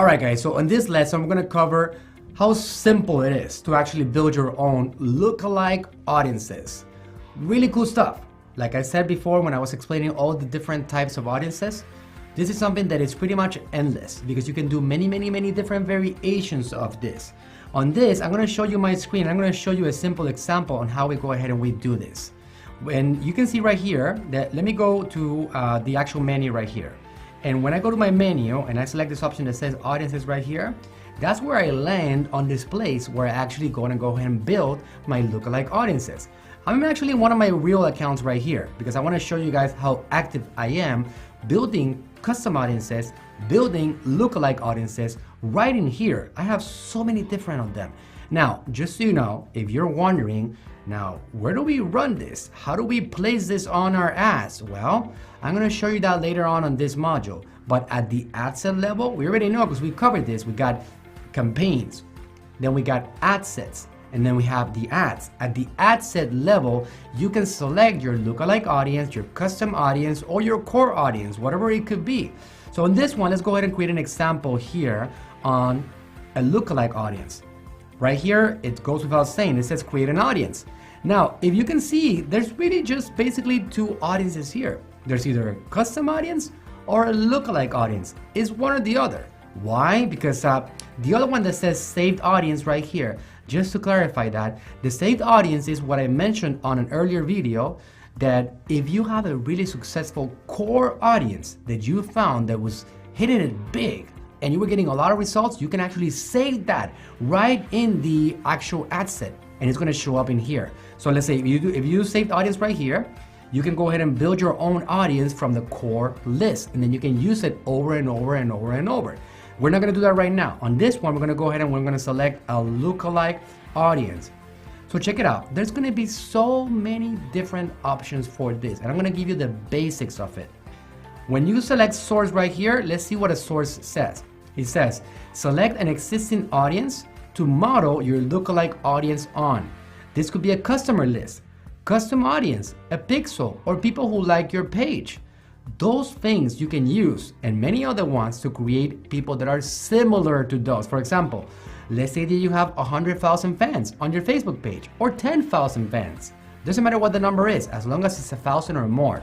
Alright guys, so in this lesson, I'm going to cover how simple it is to actually build your own lookalike audiences. Really cool stuff. Like I said before when I was explaining all the different types of audiences, this is something that is pretty much endless because you can do many different variations of this. On this, I'm going to show you my screen. I'm going to show you a simple example on how we go ahead and we do this. And you can see right here that, let me go to the actual menu right here. And when I go to my menu and I select this option that says audiences right here, that's where I land on this place where I actually go ahead and build my lookalike audiences. I'm actually in one of my real accounts right here because I want to show you guys how active I am building custom audiences, building lookalike audiences right in here. I have so many different of them. Now, just so you know, if you're wondering, now, where do we run this? How do we place this on our ads? Well, I'm going to show you that later on this module. But at the ad set level, we already know because we covered this. We got campaigns, then we got ad sets, and then we have the ads. At the ad set level, you can select your lookalike audience, your custom audience, or your core audience, whatever it could be. So in this one, let's go ahead and create an example here on a lookalike audience. Right here, it goes without saying, it says create an audience. Now, if you can see, there's really just basically two audiences here. There's either a custom audience or a lookalike audience. It's one or the other. Why? Because the other one that says saved audience right here, just to clarify that, the saved audience is what I mentioned on an earlier video, that if you have a really successful core audience that you found that was hitting it big, and you were getting a lot of results, you can actually save that right in the actual ad set, and it's going to show up in here. So let's say if you saved audience right here, you can go ahead and build your own audience from the core list, and then you can use it over and over and over and over. We're not going to do that right now. On this one, we're going to go ahead and we're going to select a lookalike audience. So check it out. There's going to be so many different options for this, and I'm going to give you the basics of it. When you select source right here, let's see what a source says. It says, select an existing audience to model your lookalike audience on. This could be a customer list, custom audience, a pixel, or people who like your page. Those things you can use, and many other ones, to create people that are similar to those. For example, let's say that you have 100,000 fans on your Facebook page, or 10,000 fans. Doesn't matter what the number is, as long as it's 1,000 or more.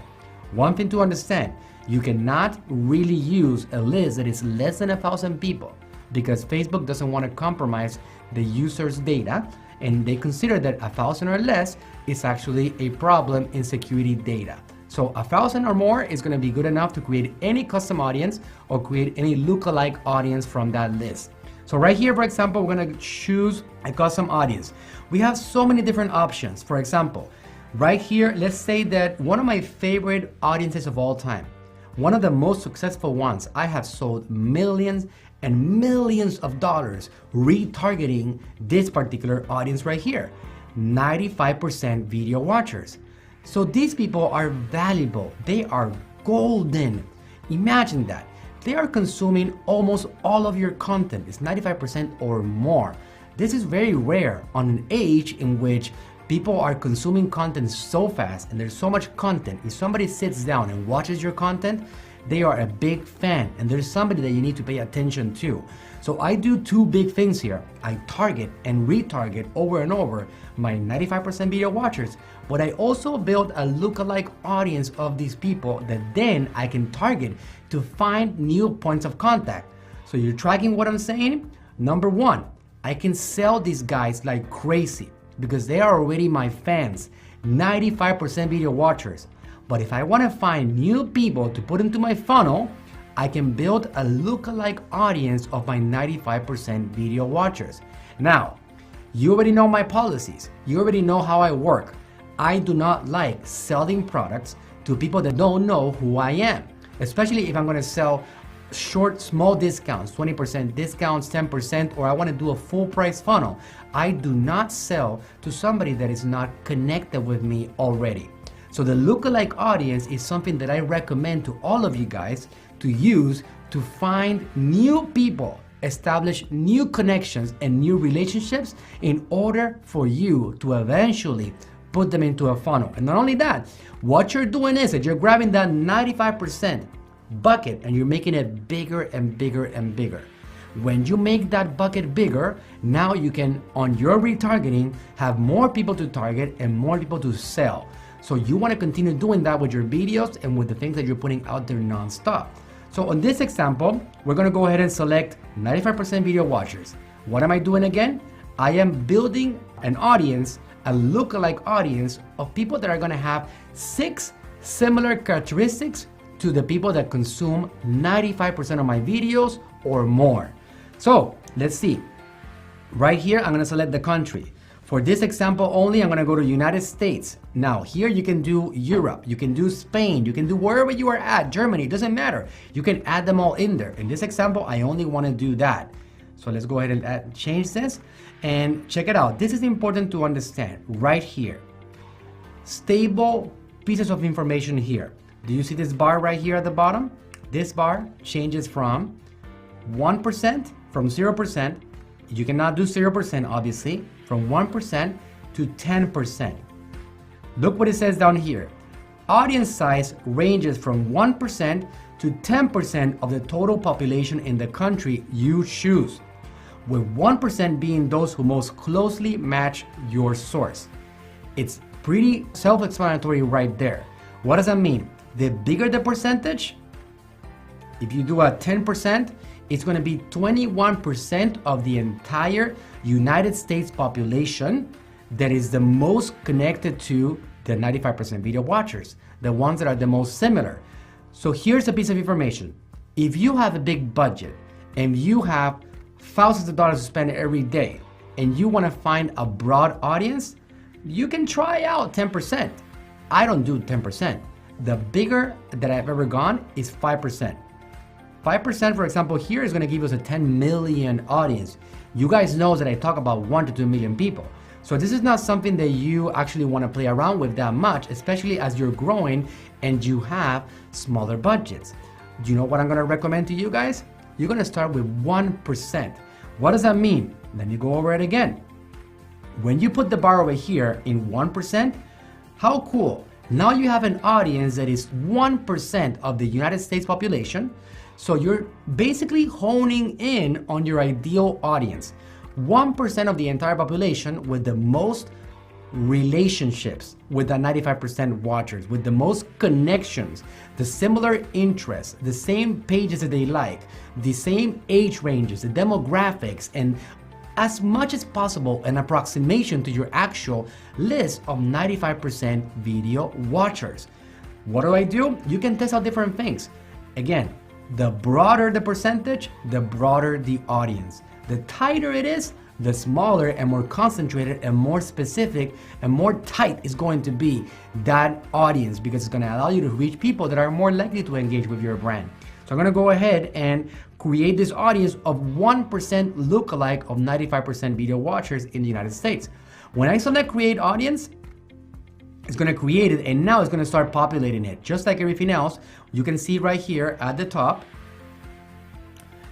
One thing to understand, you cannot really use a list that is less than 1,000 people because Facebook doesn't want to compromise the user's data, and they consider that 1,000 or less is actually a problem in security data. So 1,000 or more is going to be good enough to create any custom audience or create any lookalike audience from that list. So right here, for example, we're going to choose a custom audience. We have so many different options. For example, right here, let's say that one of my favorite audiences of all time, one of the most successful ones, I have sold millions and millions of dollars retargeting this particular audience right here. 95% video watchers. So these people are valuable. They are golden. Imagine that. They are consuming almost all of your content. It's 95% or more. This is very rare on an age in which people are consuming content so fast and there's so much content. If somebody sits down and watches your content, they are a big fan, and there's somebody that you need to pay attention to. So I do two big things here. I target and retarget over and over my 95% video watchers, but I also build a lookalike audience of these people that then I can target to find new points of contact. So you're tracking what I'm saying? Number one, I can sell these guys like crazy because they are already my fans, 95% video watchers. But if I want to find new people to put into my funnel, I can build a lookalike audience of my 95% video watchers. Now, you already know my policies. You already know how I work. I do not like selling products to people that don't know who I am, especially if I'm going to sell short, small discounts, 20% discounts, 10%, or I want to do a full price funnel. I do not sell to somebody that is not connected with me already. So the lookalike audience is something that I recommend to all of you guys to use to find new people, establish new connections and new relationships in order for you to eventually put them into a funnel. And not only that, what you're doing is that you're grabbing that 95% bucket and you're making it bigger and bigger and bigger. When you make that bucket bigger, now you can, on your retargeting, have more people to target and more people to sell. So you want to continue doing that with your videos and with the things that you're putting out there nonstop. So on this example, we're going to go ahead and select 95% video watchers. What am I doing again? I am building an audience, a lookalike audience of people that are going to have 6 similar characteristics to the people that consume 95% of my videos or more. So let's see. Right here, I'm going to select the country. For this example only, I'm going to go to United States. Now here you can do Europe, you can do Spain, you can do wherever you are at, Germany, it doesn't matter. You can add them all in there. In this example, I only want to do that. So let's go ahead and change this and check it out. This is important to understand right here. Stable pieces of information here. Do you see this bar right here at the bottom? This bar changes from 1%, from 0%. You cannot do 0%, obviously, from 1% to 10%. Look what it says down here. Audience size ranges from 1% to 10% of the total population in the country you choose, with 1% being those who most closely match your source. It's pretty self-explanatory right there. What does that mean? The bigger the percentage, if you do a 10%, it's going to be 21% of the entire United States population that is the most connected to the 95% video watchers, the ones that are the most similar. So here's a piece of information. If you have a big budget and you have thousands of dollars to spend every day and you want to find a broad audience, you can try out 10%. I don't do 10%. The bigger that I've ever gone is 5%. 5%, for example, here is going to give us a 10 million audience. You guys know that I talk about 1 to 2 million people. So this is not something that you actually want to play around with that much, especially as you're growing and you have smaller budgets. Do you know what I'm going to recommend to you guys? You're going to start with 1%. What does that mean? Let me go over it again. When you put the bar over here in 1%, how cool. Now you have an audience that is 1% of the United States population. So you're basically honing in on your ideal audience. 1% of the entire population with the most relationships with the 95% watchers, with the most connections, the similar interests, the same pages that they like, the same age ranges, the demographics, and as much as possible an approximation to your actual list of 95% video watchers. What do? You can test out different things. Again, the broader the percentage, the broader the audience. The tighter it is, the smaller and more concentrated and more specific and more tight is going to be that audience, because it's going to allow you to reach people that are more likely to engage with your brand. So I'm going to go ahead and create this audience of 1% lookalike of 95% video watchers in the United States. When I select create audience, it's going to create it, and now it's going to start populating it. Just like everything else, you can see right here at the top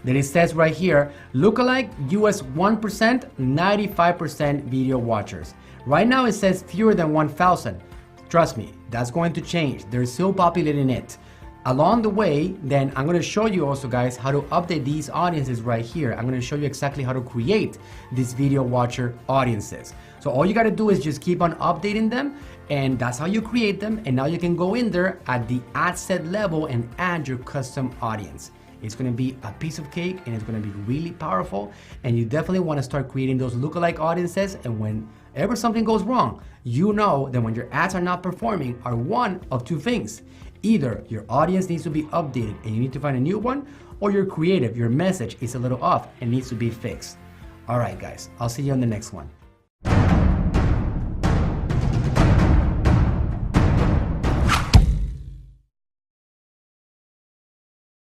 that it says right here, lookalike US 1%, 95% video watchers. Right now it says fewer than 1,000. Trust me, that's going to change. They're still populating it. Along the way, then I'm going to show you also, guys, how to update these audiences right here. I'm going to show you exactly how to create these video watcher audiences. So all you got to do is just keep on updating them, and that's how you create them. And now you can go in there at the ad set level and add your custom audience. It's going to be a piece of cake, and it's going to be really powerful. And you definitely want to start creating those lookalike audiences. And whenever something goes wrong, you know that when your ads are not performing are one of two things. Either your audience needs to be updated and you need to find a new one, or your creative, your message is a little off and needs to be fixed. All right, guys, I'll see you on the next one.